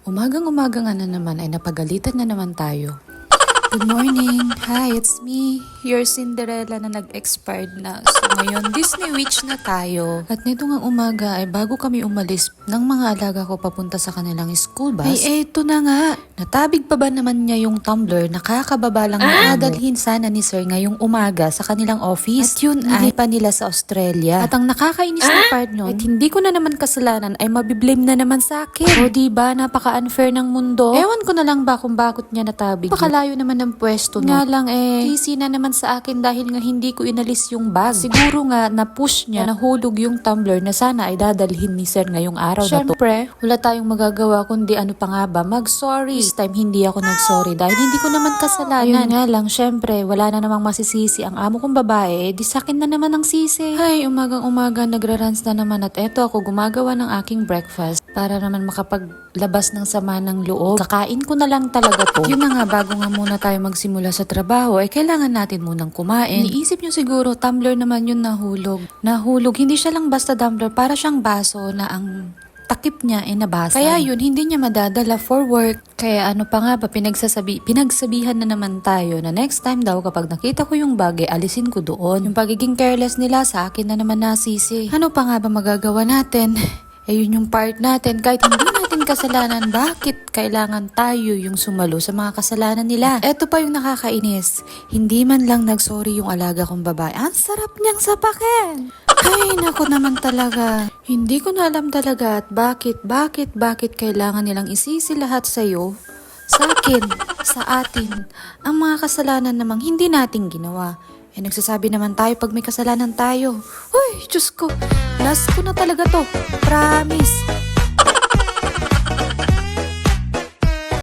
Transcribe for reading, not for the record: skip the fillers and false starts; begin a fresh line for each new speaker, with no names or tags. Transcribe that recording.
Umagang-umaga nga na naman ay napagalitan na naman tayo. Good morning! Hi, it's me, your Cinderella na nag-expired na. So ngayon, Disney Witch na tayo. At nito ngang umaga ay bago kami umalis ng mga alaga ko papunta sa kanilang school bus. Ay eto na nga! Natabig pa ba naman niya yung tumbler na kakababa lang na dadalhin sana ni Sir ngayong umaga sa kanilang office. At yun ay pa nila sa Australia. At ang nakakainis na part nun, at hindi ko na naman kasalanan ay mabiblame na naman sa akin. O diba, napaka-unfair ng mundo. Ewan ko na lang ba kung bakit niya natabig. Pakalayo naman ng pwesto no. Nga lang sisi na naman sa akin dahil nga hindi ko inalis yung bag. Siguro nga na-push niya, nahulog yung tumbler na sana ay dadalhin ni Sir ngayong araw na to. Siyempre, wala tayong magagawa kundi ano pa nga ba, mag-sorry. This time hindi ako nag-sorry dahil hindi ko naman kasalanan. Yun nga lang, syempre, wala na namang masisisi ang amo kong babae, di sa akin na naman ang sisi. Ay, umagang-umaga nagra-runs na naman at eto ako gumagawa ng aking breakfast para naman makapaglabas ng sama ng loob. Kakain ko na lang talaga to. Yun na nga, bago nga muna tayo magsimula sa trabaho, ay kailangan natin munang kumain. Iniisip nyo siguro, tumbler naman yun nahulog. Nahulog, hindi siya lang basta tumbler, para siyang baso na ang takip niya ay nabasa. Kaya yun, hindi niya madadala for work. Kaya ano pa nga ba, pinagsabihan na naman tayo na next time daw kapag nakita ko yung bagay, alisin ko doon. Yung pagiging careless nila sa akin na naman nasisi. Ano pa nga ba magagawa natin? Yun yung part natin, kahit hindi natin kasalanan, bakit kailangan tayo yung sumalo sa mga kasalanan nila? Eto pa yung nakakainis, hindi man lang nagsorry yung alaga kong babae. Ang sarap niyang sapakin! Ay, naku naman talaga. Hindi ko na alam talaga at bakit kailangan nilang isisi lahat sa'yo, sa akin, sa atin, ang mga kasalanan namang hindi nating ginawa. Nagsasabi naman tayo pag may kasalanan tayo. Uy, Diyos ko, last ko na talaga to. Promise.